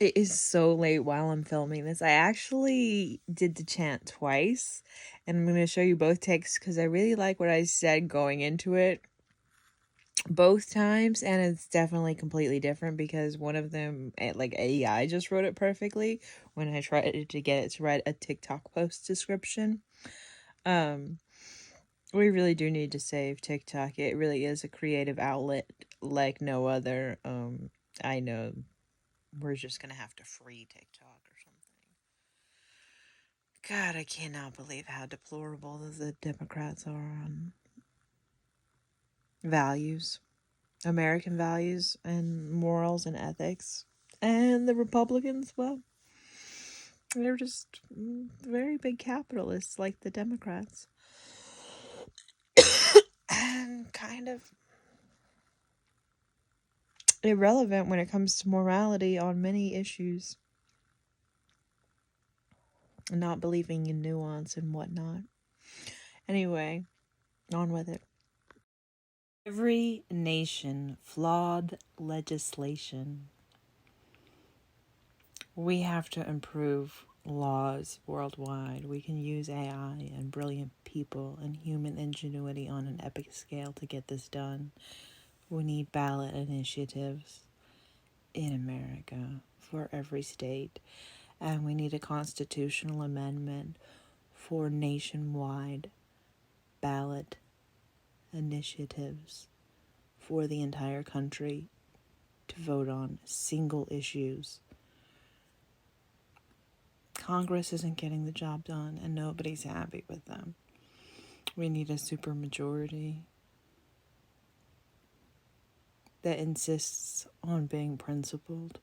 It is so late while I'm filming this. I actually did the chant twice, and I'm going to show you both takes because I really like what I said going into it both times, and it's definitely completely different because one of them, like AI just wrote it perfectly when I tried to get it to write a TikTok post description. We really do need to save TikTok. It really is a creative outlet like no other. I know we're just gonna have to free TikTok or something. God, I cannot believe how deplorable the Democrats are on values, American values, and morals and ethics. And the Republicans, well, they're just very big capitalists like the Democrats. And kind of irrelevant when it comes to morality on many issues. Not believing in nuance and whatnot. Anyway, on with it. Every nation, flawed legislation. We have to improve laws worldwide. We can use AI and brilliant people and human ingenuity on an epic scale to get this done. We need ballot initiatives in America for every state, and we need a constitutional amendment for nationwide ballot initiatives for the entire country to vote on single issues. Congress isn't getting the job done, and nobody's happy with them. We need a supermajority that insists on being principled.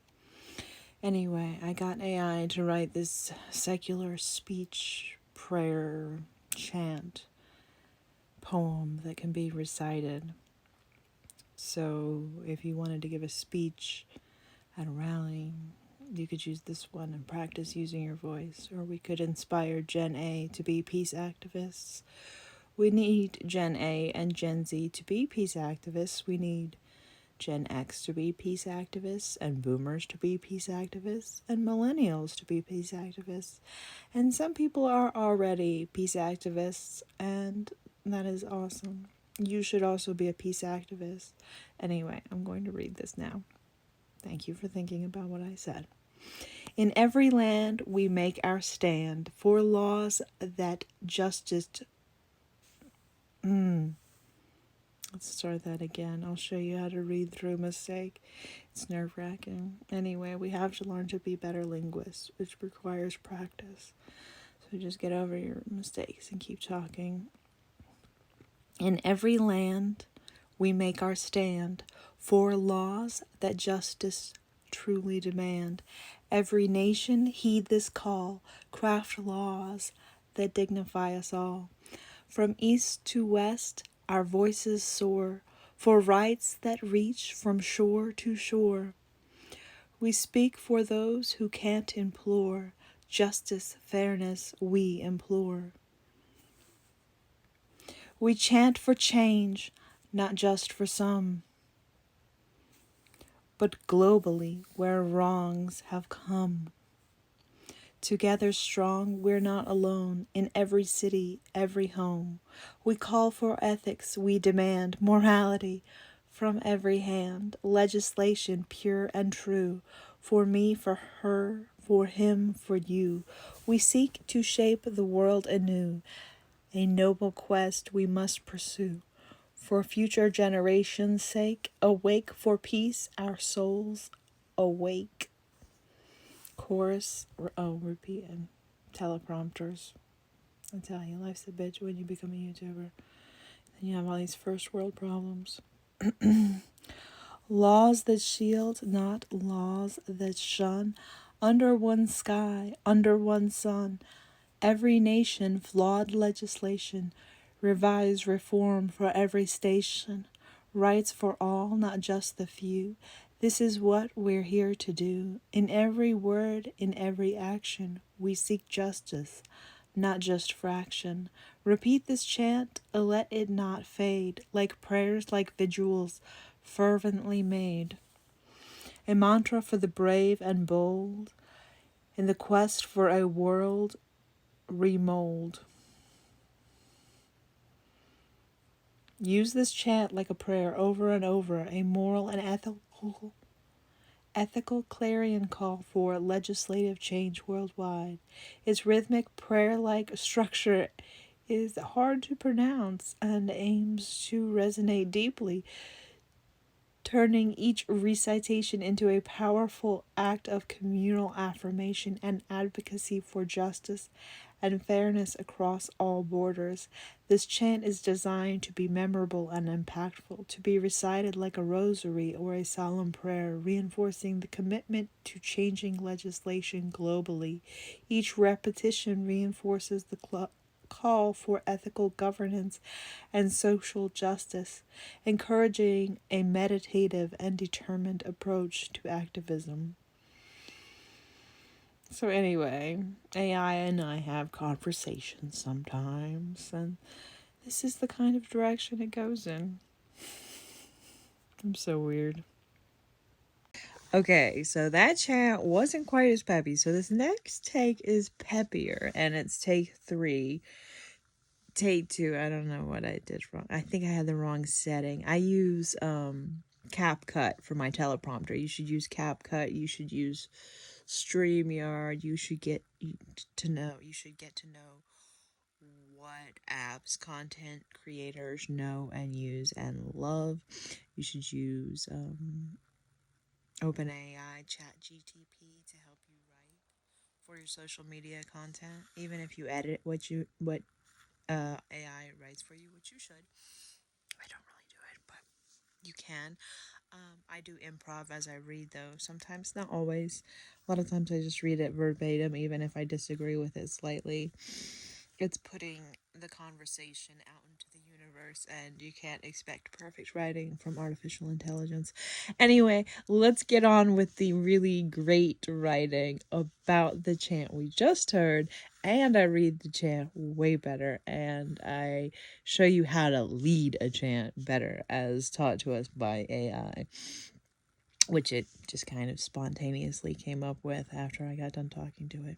Anyway, I got AI to write this secular speech, prayer, chant, poem that can be recited. So if you wanted to give a speech at a rally, you could use this one and practice using your voice. Or we could inspire Gen A to be peace activists. We need Gen A and Gen Z to be peace activists. We need Gen X to be peace activists, and boomers to be peace activists, and millennials to be peace activists. And some people are already peace activists, and that is awesome. You should also be a peace activist. Anyway, I'm going to read this now. Thank you for thinking about what I said. In every land we make our stand for laws that justice... Let's start that again. I'll show you how to read through a mistake. It's nerve-wracking. Anyway, we have to learn to be better linguists, which requires practice. So just get over your mistakes and keep talking. In every land we make our stand for laws that justice truly demand. Every nation heed this call, craft laws that dignify us all. From east to west, our voices soar for rights that reach from shore to shore. We speak for those who can't implore. Justice, fairness, we implore. We chant for change, not just for some, but globally where wrongs have come. Together strong, we're not alone. In every city, every home, we call for ethics, we demand morality from every hand, legislation pure and true, for me, for her, for him, for you. We seek to shape the world anew, a noble quest we must pursue. For future generations' sake, awake for peace, our souls awake. Chorus, repeat and teleprompters. I tell you, life's a bitch when you become a YouTuber. And you have all these first world problems. Laws that shield, not laws that shun. Under one sky, under one sun. Every nation, flawed legislation. Revise reform for every station. Rights for all, not just the few. This is what we're here to do. In every word, in every action, we seek justice, not just fraction. Repeat this chant, let it not fade, like prayers, like vigils, fervently made. a mantra for the brave and bold in the quest for a world remold. Use this chant like a prayer over and over, a moral and ethical clarion call for legislative change worldwide. Its rhythmic prayer-like structure is hard to pronounce and aims to resonate deeply, turning each recitation into a powerful act of communal affirmation and advocacy for justice and fairness across all borders. This chant is designed to be memorable and impactful, to be recited like a rosary or a solemn prayer, reinforcing the commitment to changing legislation globally. Each repetition reinforces the call for ethical governance and social justice, encouraging a meditative and determined approach to activism. So anyway, AI and I have conversations sometimes, and this is the kind of direction it goes in. I'm so weird. Okay, so that chant wasn't quite as peppy. So this next take is peppier, and it's take 3. Take 2, I don't know what I did wrong. I think I had the wrong setting. I use CapCut for my teleprompter. You should use CapCut. You should use StreamYard. You should get to know what apps content creators know and use and love. You should use OpenAI, ChatGTP to help you write for your social media content. Even if you edit what AI writes for you, which you should. I don't really do it, but you can. I do improv as I read, though. Sometimes, not always. A lot of times I just read it verbatim, even if I disagree with it slightly. It's putting the conversation out into the universe, and you can't expect perfect writing from artificial intelligence. Anyway, let's get on with the really great writing about the chant we just heard. And I read the chant way better, and I show you how to lead a chant better as taught to us by AI, which it just kind of spontaneously came up with after I got done talking to it.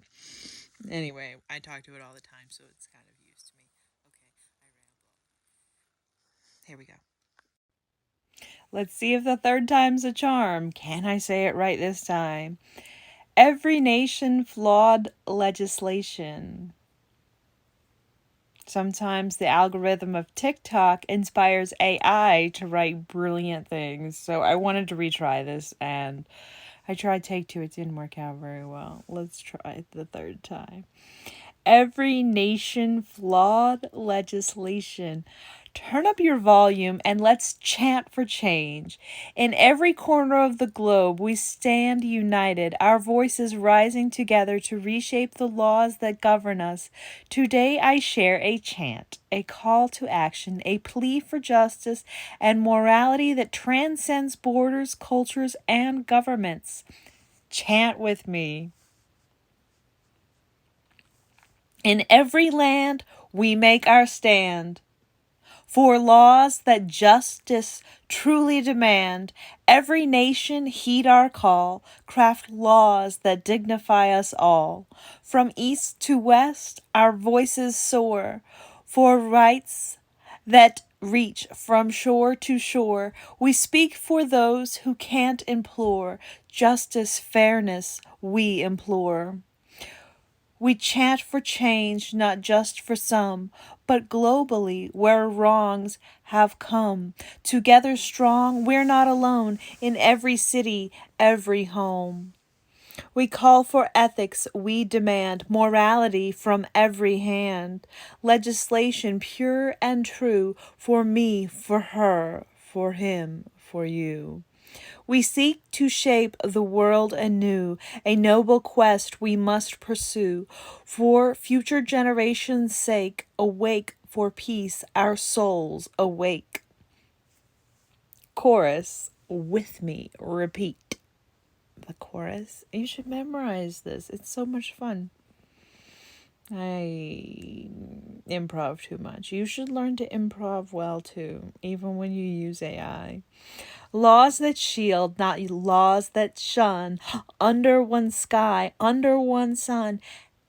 Anyway, I talk to it all the time, so it's kind of used to me. Okay, I ramble. Here we go. Let's see if the third time's a charm. Can I say it right this time? Every nation flawed legislation. Sometimes the algorithm of TikTok inspires AI to write brilliant things. So I wanted to retry this, and I tried take 2. It didn't work out very well. Let's try it the third time. Every nation flawed legislation. Turn up your volume and let's chant for change. In every corner of the globe, we stand united, our voices rising together to reshape the laws that govern us. Today I share a chant, a call to action, a plea for justice and morality that transcends borders, cultures, and governments. Chant with me. In every land, we make our stand. For laws that justice truly demand, every nation heed our call, craft laws that dignify us all. From east to west, our voices soar, for rights that reach from shore to shore. We speak for those who can't implore, justice, fairness, we implore. We chant for change, not just for some, but globally where wrongs have come. Together strong, we're not alone in every city, every home. We call for ethics, we demand morality from every hand. Legislation pure and true for me, for her, for him, for you. We seek to shape the world anew, a noble quest we must pursue. For future generations' sake, awake for peace, our souls awake. Chorus, with me, repeat. The chorus, you should memorize this. It's so much fun. I improv too much. You should learn to improv well too, even when you use AI. Laws that shield, not laws that shun. Under one sky, under one sun.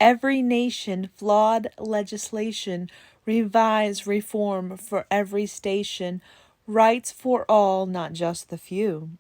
Every nation, flawed legislation. Revise, reform for every station. Rights for all, not just the few.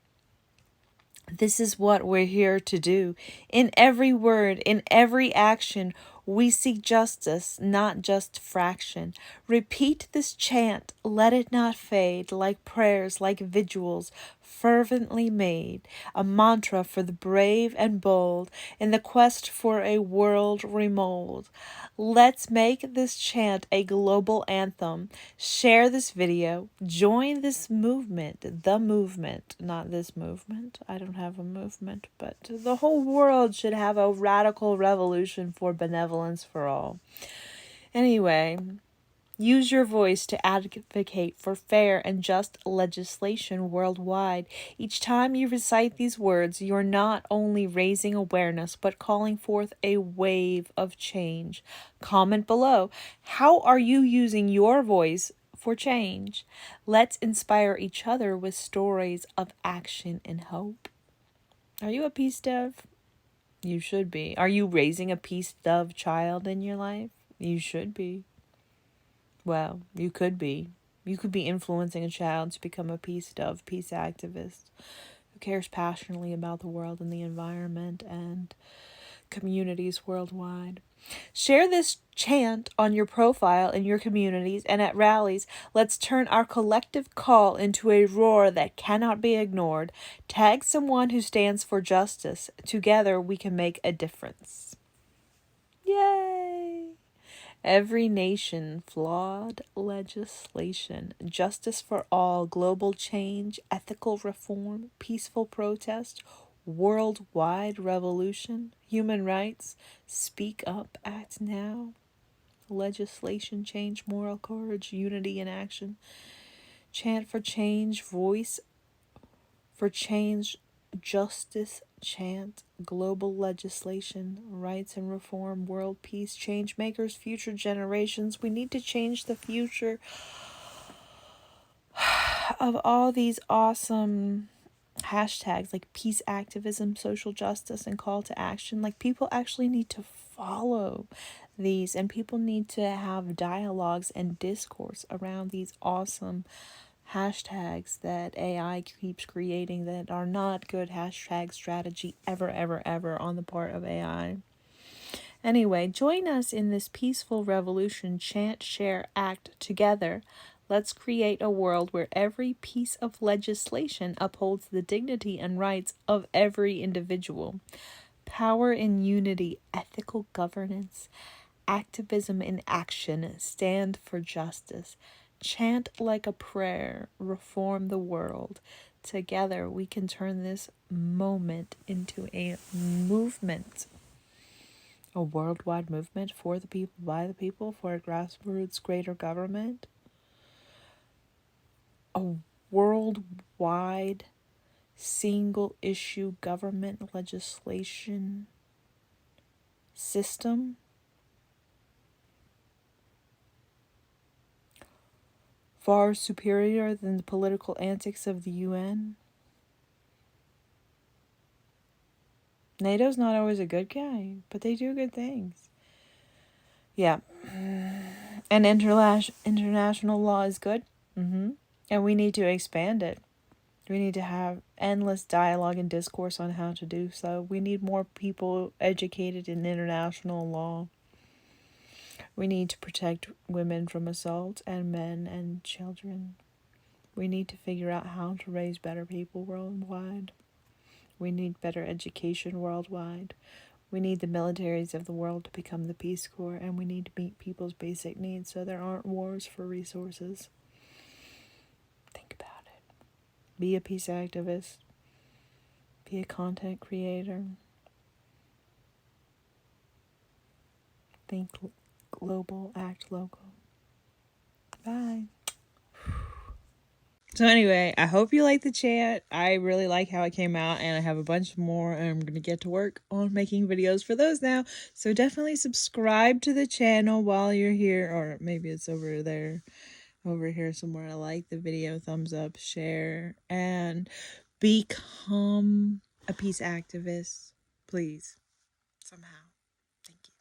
This is what we're here to do. In every word, in every action, we seek justice, not just fraction. Repeat this chant, let it not fade, like prayers, like vigils, fervently made, a mantra for the brave and bold in the quest for a world remold. Let's make this chant a global anthem. Share this video. Join this movement. The movement, not this movement. I don't have a movement, but the whole world should have a radical revolution for benevolence for all. Anyway, use your voice to advocate for fair and just legislation worldwide. Each time you recite these words, you're not only raising awareness, but calling forth a wave of change. Comment below. How are you using your voice for change? Let's inspire each other with stories of action and hope. Are you a peace dove? You should be. Are you raising a peace dove child in your life? You should be. Well, you could be. You could be influencing a child to become a peace dove, peace activist who cares passionately about the world and the environment and communities worldwide. Share this chant on your profile in your communities and at rallies. Let's turn our collective call into a roar that cannot be ignored. Tag someone who stands for justice. Together we can make a difference. Yay! Every nation, flawed legislation, justice for all, global change, ethical reform, peaceful protest, worldwide revolution, human rights, speak up, act now, legislation, change, moral courage, unity in action, chant for change, voice for change, justice, chant, global legislation, rights and reform, world peace, change makers, future generations. We need to change the future of all these awesome hashtags like peace activism, social justice, and call to action. Like, people actually need to follow these, and people need to have dialogues and discourse around these awesome hashtags that AI keeps creating that are not good hashtag strategy ever on the part of AI. Anyway, join us in this peaceful revolution. Chant, share, act together. Let's create a world where every piece of legislation upholds the dignity and rights of every individual. Power in unity, ethical governance, activism in action, stand for justice. Chant like a prayer, reform the world. Together we can turn this moment into a movement. A worldwide movement for the people, by the people, for a grassroots greater government. A worldwide single issue government legislation system. Far superior than the political antics of the UN. NATO's not always a good guy, but they do good things. Yeah. And international law is good. And we need to expand it. We need to have endless dialogue and discourse on how to do so. We need more people educated in international law. We need to protect women from assault and men and children. We need to figure out how to raise better people worldwide. We need better education worldwide. We need the militaries of the world to become the Peace Corps, and we need to meet people's basic needs so there aren't wars for resources. Think about it. Be a peace activist. Be a content creator. Think global, act local. Bye. So anyway, I hope you like the chant. I really like how it came out, and I have a bunch more, and I'm going to get to work on making videos for those now. So definitely subscribe to the channel while you're here, or maybe it's over there, over here somewhere. I like the video, thumbs up, share, and become a peace activist, please, somehow. Thank you.